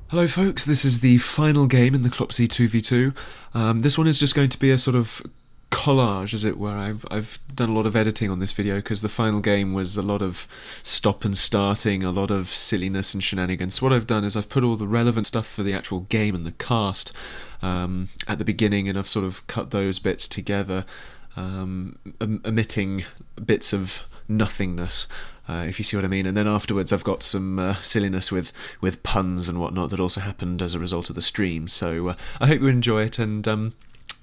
Hello folks, this is the final game in the Clopsey 2v2. This one is just going to be a sort of collage, as it were. I've done a lot of editing on this video because the final game was a lot of stop and starting, a lot of silliness and shenanigans. So what I've done is I've put all the relevant stuff for the actual game and the cast at the beginning, and I've sort of cut those bits together, omitting bits of nothingness, if you see what I mean. And then afterwards I've got some silliness with puns and whatnot that also happened as a result of the stream. So I hope you enjoy it, and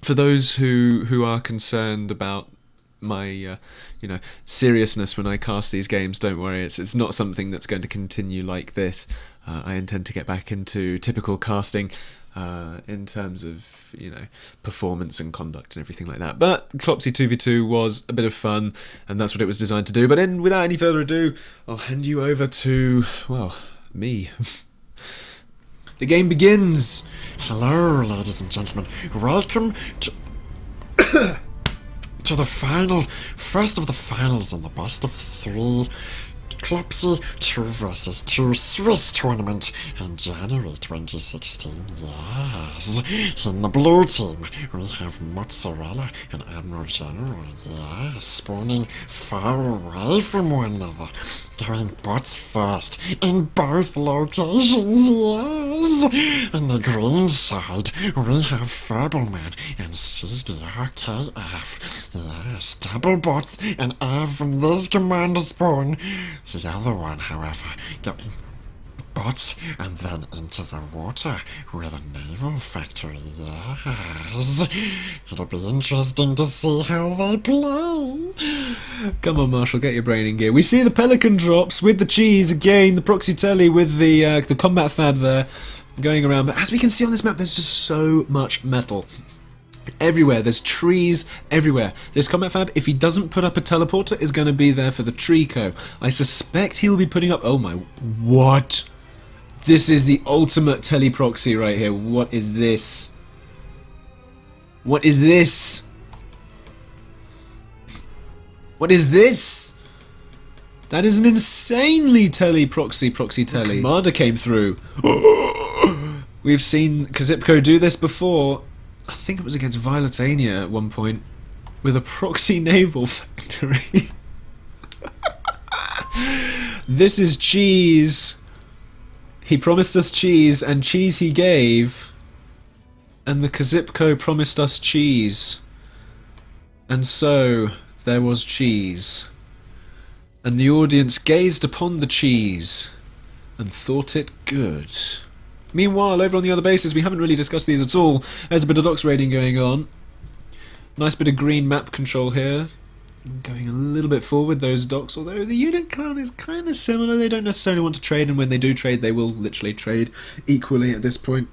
for those who are concerned about my seriousness when I cast these games, don't worry, it's not something that's going to continue like this. I intend to get back into typical casting in terms of performance and conduct and everything like that. But Clopsey 2v2 was a bit of fun, and that's what it was designed to do. But without any further ado, I'll hand you over to, well, me. The game begins! Hello, ladies and gentlemen. Welcome to to the first of the finals in the best of three Clopsey 2 vs 2 Swiss tournament in January 2016. Yes. In the blue team, we have Mozzarella and AdmiralGeneral. Yes, spawning far away from one another. Going bots first in both locations, yes! On the green side, we have Furballman and CDRKF. Yes, double bots and air from this commander spawn. The other one, however, going bots and then into the water with a naval factory, yes. It'll be interesting to see how they play. Come on, Marshall, get your brain in gear. We see the Pelican drops with the cheese again, the proxy telly with the combat fab there going around. But as we can see on this map, there's just so much metal. Everywhere, there's trees everywhere. This combat fab, if he doesn't put up a teleporter, is going to be there for the Trico. I suspect he'll be putting up... Oh my... What? This is the ultimate teleproxy right here. What is this? What is this? What is this? That is an insanely proxy telly. Commander came through. We've seen Qzipco do this before. I think it was against Violetania at one point with a proxy naval factory. This is cheese. He promised us cheese, and cheese he gave. And the Qzipco promised us cheese. And so there was cheese. And the audience gazed upon the cheese and thought it good. Meanwhile, over on the other bases, we haven't really discussed these at all. There's a bit of docks raiding going on. Nice bit of green map control here. Going a little bit forward, those docks, although the unit count is kind of similar. They don't necessarily want to trade, and when they do trade, they will literally trade equally at this point.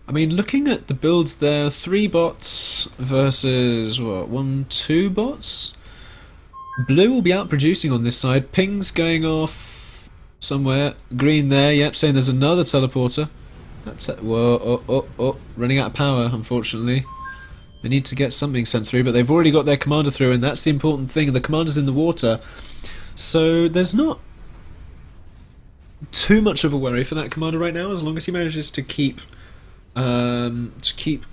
I mean, looking at the builds there, 3 bots versus, what, 2 bots? Blue will be out producing on this side. Ping's going off somewhere. Green there, yep, saying there's another teleporter. That's it. Whoa, running out of power, unfortunately. They need to get something sent through, but they've already got their commander through, and that's the important thing. The commander's in the water, so there's not too much of a worry for that commander right now, as long as he manages to keep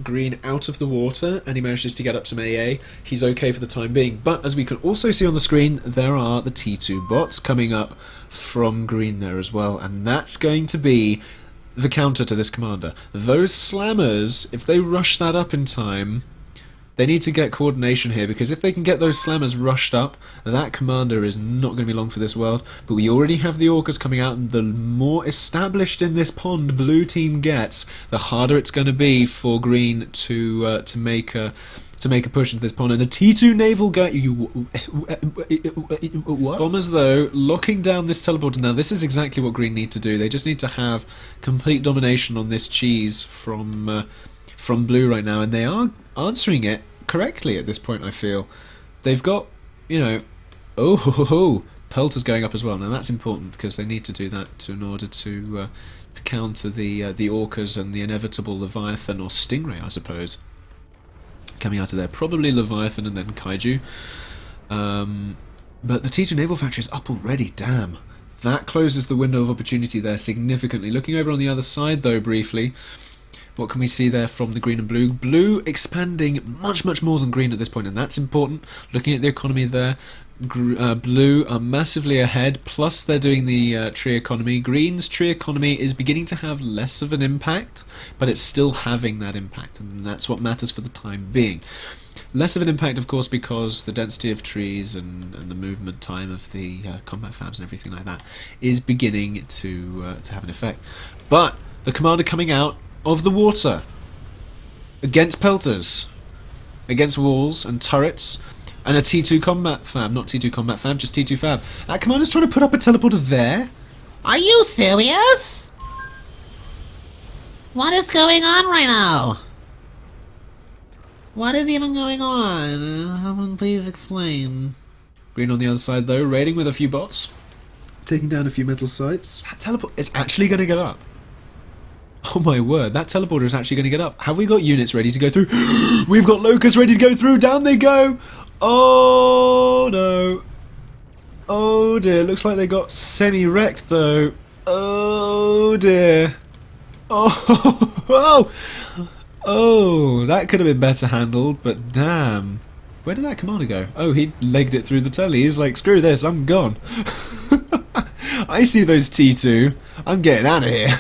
green out of the water and he manages to get up some AA, he's okay for the time being. But as we can also see on the screen, there are the T2 bots coming up from green there as well, and that's going to be the counter to this commander. Those slammers, if they rush that up in time, they need to get coordination here, because if they can get those slammers rushed up, that commander is not going to be long for this world. But we already have the orcas coming out, and the more established in this pond blue team gets, the harder it's going to be for green to make a push into this pond. And the T2 naval guy, what? Bombers though locking down this teleporter. Now this is exactly what green need to do. They just need to have complete domination on this cheese from blue right now, and they are answering it correctly at this point. I feel they've got, pelters going up as well. Now that's important, because they need to do that in order to counter the orcas and the inevitable Leviathan or Stingray, I suppose, coming out of there. Probably Leviathan and then Kaiju. But the T2 naval factory is up already. Damn, That closes the window of opportunity there significantly. Looking over on the other side, though, briefly, what can we see there from the green and blue? Blue expanding much, much more than green at this point, and that's important. Looking at the economy there, blue are massively ahead, plus they're doing the tree economy. Green's tree economy is beginning to have less of an impact, but it's still having that impact, and that's what matters for the time being. Less of an impact, of course, because the density of trees and the movement time of the combat fabs and everything like that is beginning to have an effect. But the commander coming out of the water against pelters, against walls and turrets, and a T2 combat fab, not T2 combat fab, just T2 fab. That commander's trying to put up a teleporter there? Are you serious? What is going on right now? What is even going on? Someone please explain. Green on the other side, though, raiding with a few bots, taking down a few metal sites. That teleport is actually going to get up. Oh my word, that teleporter is actually going to get up. Have we got units ready to go through? We've got locusts ready to go through. Down they go. Oh no. Oh dear, looks like they got semi-wrecked though. Oh dear. Oh, oh, that could have been better handled, but damn. Where did that commander go? Oh, he legged it through the telly. He's like, screw this, I'm gone. I see those T2. I'm getting out of here.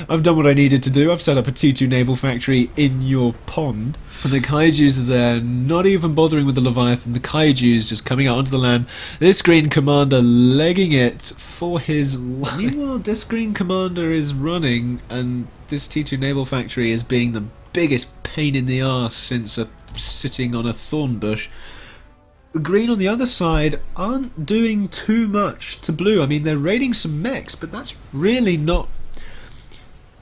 I've done what I needed to do. I've set up a T2 naval factory in your pond. And the kaijus are there, not even bothering with the Leviathan. The kaijus just coming out onto the land. This green commander legging it for his life. Meanwhile, this green commander is running, and this T2 naval factory is being the biggest pain in the arse since sitting on a thorn bush. The green on the other side aren't doing too much to blue. I mean, they're raiding some mechs, but that's really not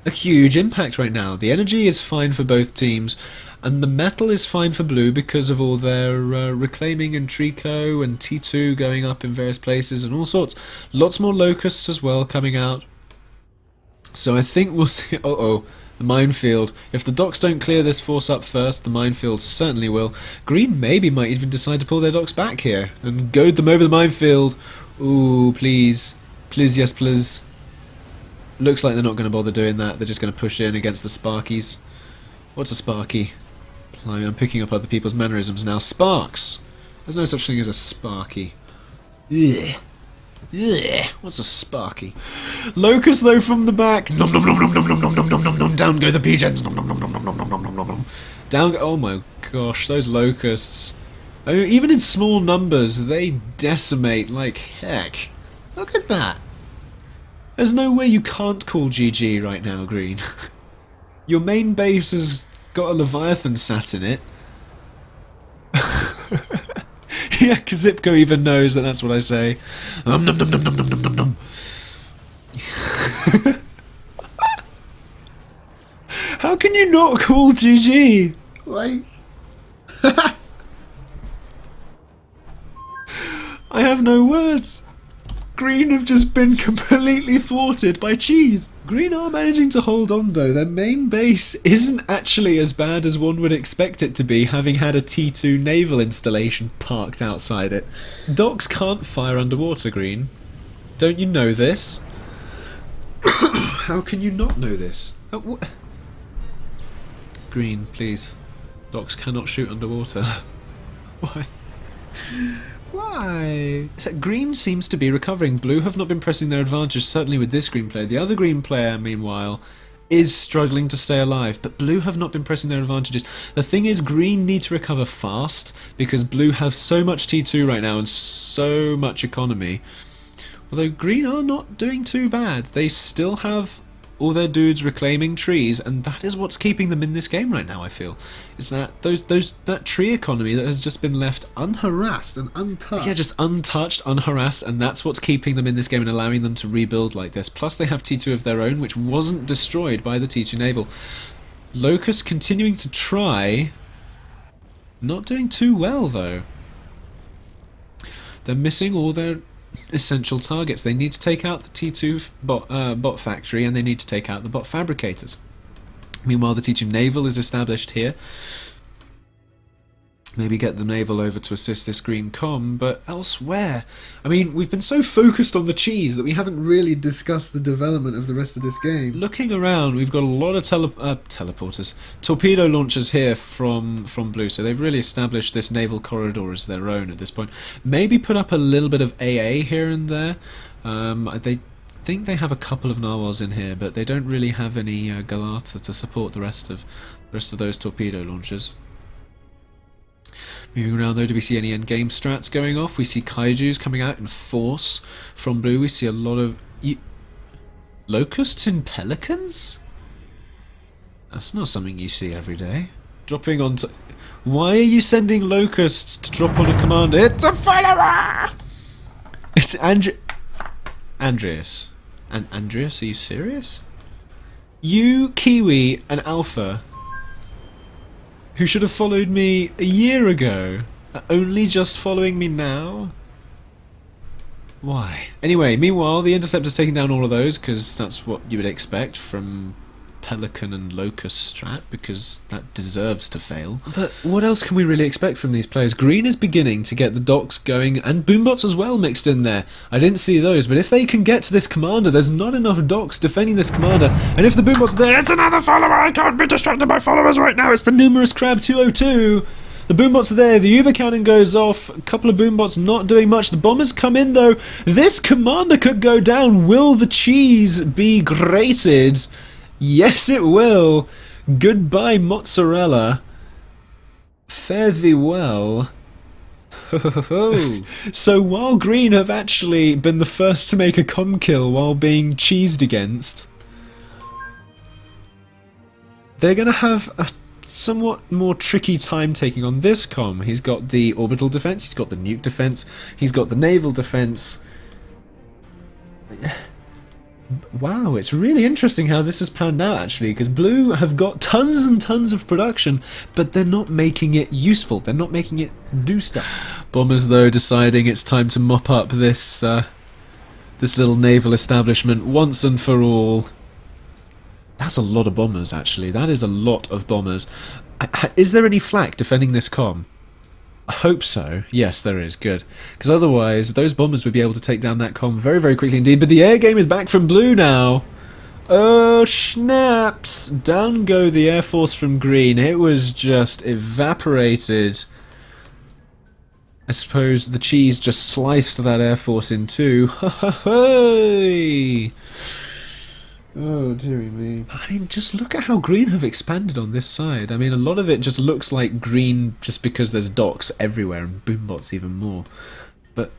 a huge impact right now. The energy is fine for both teams, and the metal is fine for blue because of all their reclaiming and Trico and T2 going up in various places and all sorts. Lots more locusts as well coming out. So I think we'll see... Uh-oh. The minefield. If the docks don't clear this force up first, the minefield certainly will. Green maybe might even decide to pull their docks back here and goad them over the minefield. Ooh, please. Please, yes, please. Looks like they're not going to bother doing that. They're just going to push in against the Sparkies. What's a Sparky? I'm picking up other people's mannerisms now. Sparks! There's no such thing as a Sparky. Ugh. Yeah, what's a Sparky? Locust though from the back. Nom nom nom nom nom nom nom nom nom nom nom. Down go the pigeons. Nom nom nom nom nom nom nom nom nom nom nom. Down. Oh my gosh, those locusts. I mean, even in small numbers, they decimate like heck. Look at that. There's no way you can't call GG right now, Green. Your main base has got a Leviathan sat in it. Yeah, Qzipco even knows that that's what I say. Nom nom nom nom nom nom nom nom. How can you not call GG? Like... I have no words. Green have just been completely thwarted by Cheese. Green are managing to hold on though. Their main base isn't actually as bad as one would expect it to be, having had a T2 naval installation parked outside it. Docks can't fire underwater, Green. Don't you know this? How can you not know this? Green, please. Docks cannot shoot underwater. Why? Why? So green seems to be recovering. Blue have not been pressing their advantage, certainly with this green player. The other green player, meanwhile, is struggling to stay alive, but blue have not been pressing their advantages. The thing is, green need to recover fast, because blue have so much T2 right now and so much economy. Although green are not doing too bad. They still have all their dudes reclaiming trees, and that is what's keeping them in this game right now, I feel. Is that that tree economy that has just been left unharassed and untouched. Yeah, just untouched, unharassed, and that's what's keeping them in this game and allowing them to rebuild like this. Plus they have T2 of their own, which wasn't destroyed by the T2 naval. Locust continuing to try. Not doing too well, though. They're missing all their essential targets. They need to take out the T2 bot factory, and they need to take out the bot fabricators. Meanwhile, the T2 naval is established here. Maybe get the naval over to assist this green comm, but elsewhere. I mean, we've been so focused on the cheese that we haven't really discussed the development of the rest of this game. Looking around, we've got a lot of teleporters, torpedo launchers here from Blue, so they've really established this naval corridor as their own at this point. Maybe put up a little bit of AA here and there. They think they have a couple of narwhals in here, but they don't really have any Galata to support the rest of those torpedo launchers. Moving around though, do we see any endgame strats going off? We see kaijus coming out in force from Blue. We see a lot of locusts in pelicans? That's not something you see every day. Dropping onto... Why are you sending locusts to drop on a commander? It's a follower! It's Andreas. Andreas, are you serious? You, Kiwi, and Alpha, who should have followed me a year ago, are only just following me now? Why? Anyway, meanwhile, the Interceptor's taking down all of those, because that's what you would expect from Pelican and Locust strat, because that deserves to fail. But what else can we really expect from these players? Green is beginning to get the docks going, and boombots as well mixed in there. I didn't see those, but if they can get to this commander, there's not enough docks defending this commander, and if the boombot's there, it's another follower! I can't be distracted by followers right now, it's the numerous Crab 202! The boombots are there, the Uber cannon goes off, a couple of boombots not doing much, the bombers come in though, this commander could go down, will the cheese be grated? Yes, it will. Goodbye, mozzarella. Fare thee well. So while Green have actually been the first to make a comm kill while being cheesed against, they're going to have a somewhat more tricky time taking on this comm. He's got the orbital defense, he's got the nuke defense, he's got the naval defense. Wow, it's really interesting how this has panned out actually, because Blue have got tons and tons of production, but they're not making it useful, they're not making it do stuff. Bombers though deciding it's time to mop up this this little naval establishment once and for all. That's a lot of bombers actually, that is a lot of bombers. Is there any flak defending this comm? I hope so. Yes, there is. Good. Because otherwise, those bombers would be able to take down that comm very, very quickly indeed. But the air game is back from Blue now. Oh, snaps. Down go the Air Force from Green. It was just evaporated. I suppose the cheese just sliced that Air Force in two. Ha ha ha! Oh, dearie me. I mean, just look at how Green have expanded on this side. I mean, a lot of it just looks like Green just because there's docks everywhere and boombots even more. But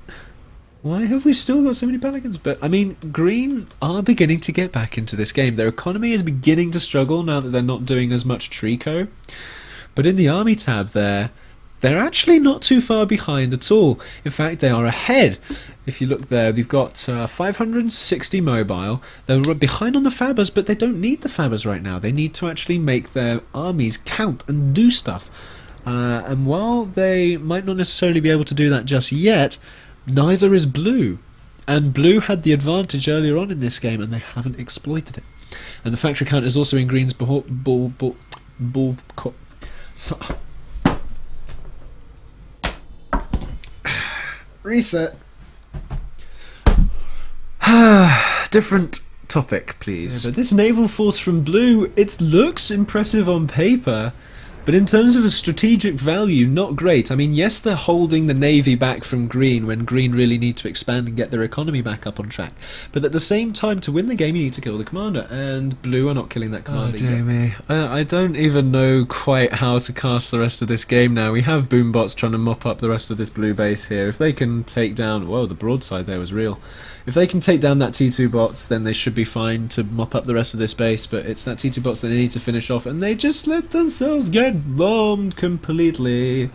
why have we still got so many Pelicans? But, I mean, Green are beginning to get back into this game. Their economy is beginning to struggle now that they're not doing as much Trico. But in the army tab there, they're actually not too far behind at all. In fact, they are ahead. If you look there, we've got 560 mobile. They're behind on the Fabbers, but they don't need the Fabbers right now. They need to actually make their armies count and do stuff. And while they might not necessarily be able to do that just yet, neither is Blue. And Blue had the advantage earlier on in this game, and they haven't exploited it. And the factory count is also in Green's reset. Different topic, please. But this naval force from Blue, it looks impressive on paper, but in terms of a strategic value, not great. I mean, yes, they're holding the Navy back from Green when Green really need to expand and get their economy back up on track. But at the same time, to win the game, you need to kill the commander, and Blue are not killing that commander. Oh, dear me. I don't even know quite how to cast the rest of this game now. We have boombots trying to mop up the rest of this Blue base here. If they can take down... Whoa, the broadside there was real. If they can take down that T2 bots, then they should be fine to mop up the rest of this base, but it's that T2 bots that they need to finish off, and they just let themselves get bombed completely.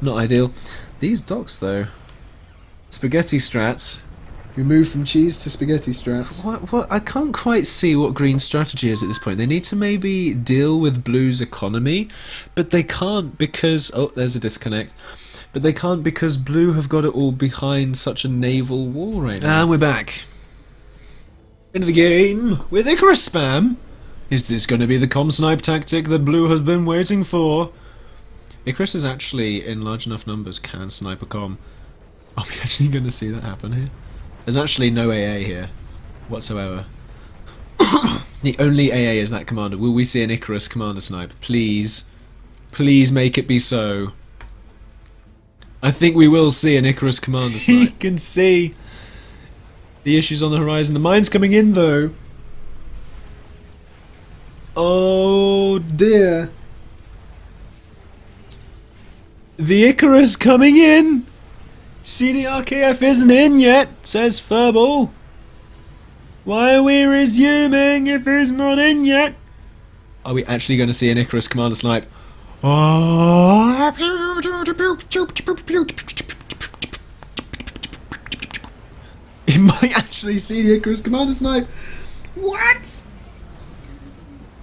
Not ideal. These docks, though. Spaghetti strats. We moved from cheese to spaghetti strats. What? I can't quite see what Green's strategy is at this point. They need to maybe deal with Blue's economy, but they can't because... Oh, there's a disconnect. But they can't because Blue have got it all behind such a naval wall right now. And we're back. Into the game with Icarus spam. Is this going to be the comm snipe tactic that Blue has been waiting for? Icarus is actually, in large enough numbers, can snipe a comm. Are we actually going to see that happen here? There's actually no AA here, whatsoever. The only AA is that commander. Will we see an Icarus commander snipe? Please. Please make it be so. I think we will see an Icarus commander snipe. You can see the issues on the horizon. The mine's coming in, though. Oh, dear. The Icarus coming in! CDRKF isn't in yet, says Furball. Why are we resuming if he's not in yet? Are we actually going to see an Icarus commander snipe? Oh! He might actually see the Icarus commander snipe. What?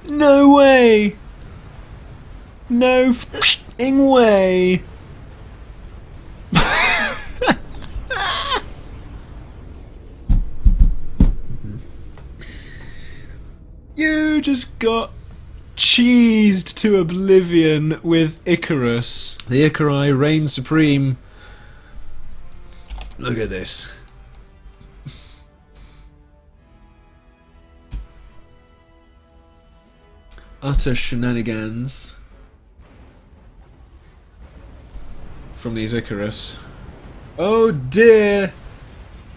No way! No f***ing way! You just got cheesed to oblivion with Icarus. The Icari reign supreme. Look at this. Utter shenanigans from these Icarus. Oh dear!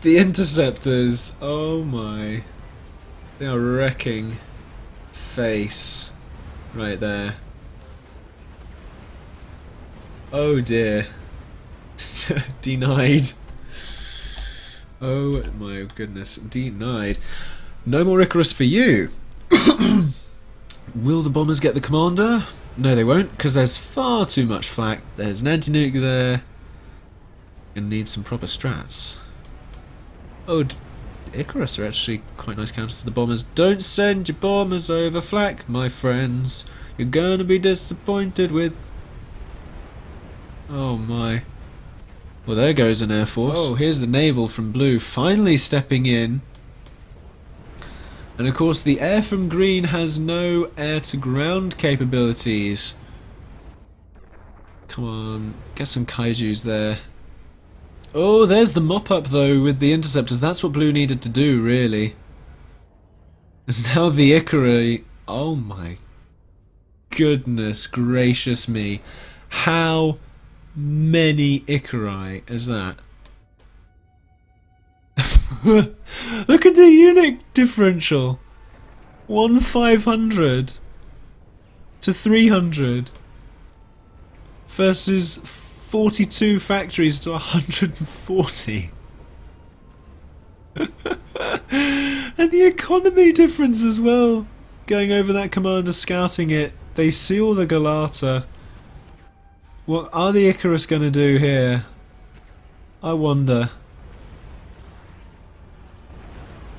The interceptors. Oh my. They are wrecking face right there. Oh dear. Denied. Oh my goodness. Denied. No more Icarus for you. Will the bombers get the commander? No, they won't, because there's far too much flak. There's an anti-nuke there. Gonna need some proper strats. Oh, Icarus are actually quite nice counters to the bombers. Don't send your bombers over flak, my friends. You're gonna be disappointed with... Oh my. Well, there goes an air force. Oh, here's the naval from blue finally stepping in. And of course the air from green has no air-to-ground capabilities. Come on, get some kaijus there. Oh, there's the mop-up though with the interceptors. That's what blue needed to do, really. It's now the Icari. Oh my goodness gracious me. How many Icari is that? Look at the unit differential. 1,500 to 300 versus 42 factories to 140. And the economy difference as well. Going over that commander, scouting it. They see all the Galata. What are the Icarus going to do here? I wonder.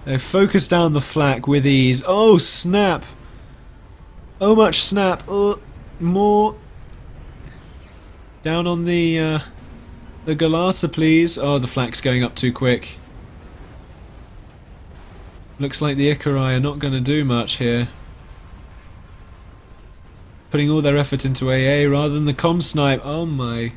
They focus down the flak with ease. Oh snap! Oh much snap! More. Down on the Galata, please. Oh, the flak's going up too quick. Looks like the Icari are not going to do much here. Putting all their effort into AA rather than the comm snipe. Oh my.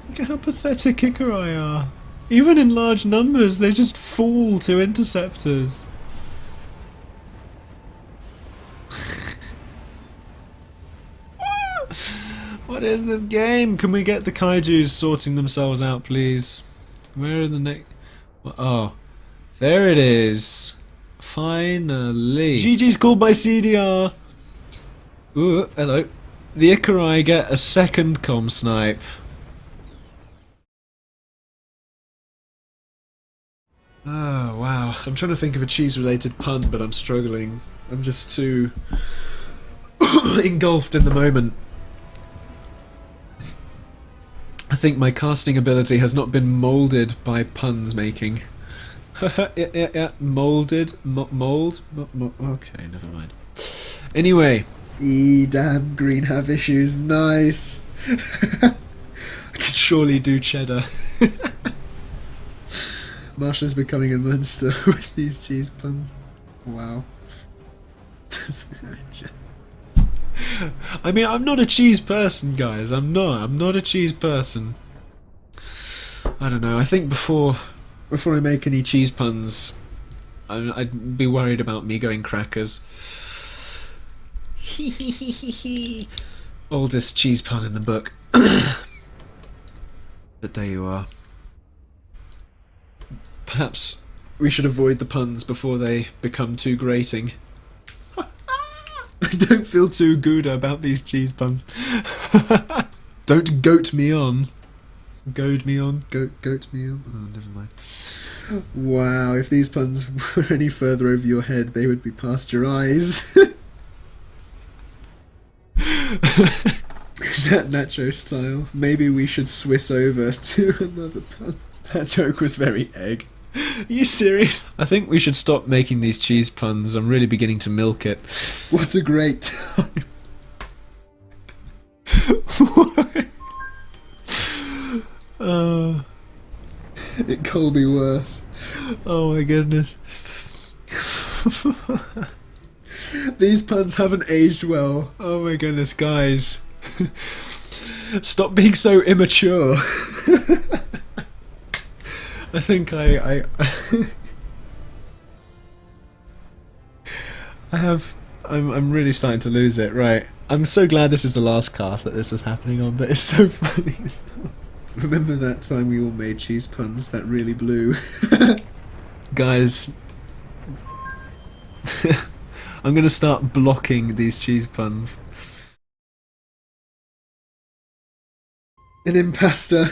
Look at how pathetic Icari are. Even in large numbers, they just fall to interceptors. What is this game? Can we get the kaijus sorting themselves out, please? Where are the next... Oh, there it is. Finally. GG's called by CDR. Ooh, hello. The Icari get a second comm snipe. Oh, wow. I'm trying to think of a cheese-related pun, but I'm struggling. I'm just too engulfed in the moment. I think my casting ability has not been moulded by puns making. yeah. Moulded? Mould? Okay, never mind. Anyway. Damn, green have issues. Nice. I could surely do cheddar. Marsha's becoming a monster with these cheese puns. Wow. I mean, I'm not a cheese person, guys. I'm not a cheese person. I don't know. I think before I make any cheese puns, I'd be worried about me going crackers. Oldest cheese pun in the book. But there you are. Perhaps we should avoid the puns before they become too grating. I don't feel too good about these cheese puns. Don't goat me on. Goad me on? Goat me on? Oh, never mind. Wow, if these puns were any further over your head, they would be past your eyes. Is that Nacho style? Maybe we should Swiss over to another pun. That joke was very egg. Are you serious? I think we should stop making these cheese puns. I'm really beginning to milk it. What a great time. It could be worse. Oh my goodness. These puns haven't aged well. Oh my goodness, guys. Stop being so immature. I think I'm really starting to lose it. Right. I'm so glad this is the last cast that this was happening on, but it's so funny. Remember that time we all made cheese puns that really blew? Guys, I'm gonna start blocking these cheese puns. An impasta.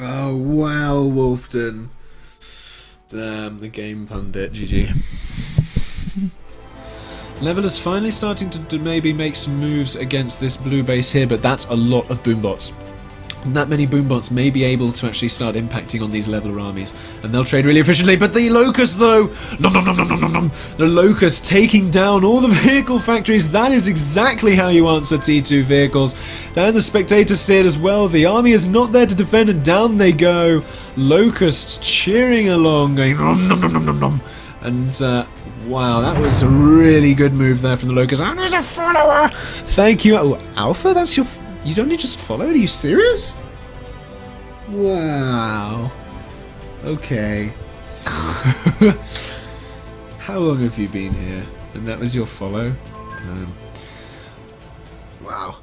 Oh wow, Wolfden. Damn, the game pundit, GG. Level is finally starting to maybe make some moves against this blue base here, but that's a lot of boombots. And that many boombots may be able to actually start impacting on these leveler armies, and they'll trade really efficiently. But the Locust, though, the Locust taking down all the vehicle factories. That is exactly how you answer T2 vehicles. And the spectators see it as well. The army is not there to defend, and down they go. Locusts cheering along, going and wow, that was a really good move there from the Locust. And there's a follower. Thank you. Oh, Alpha, that's your. You only just followed? Are you serious? Wow. Okay. How long have you been here? And that was your follow? Wow.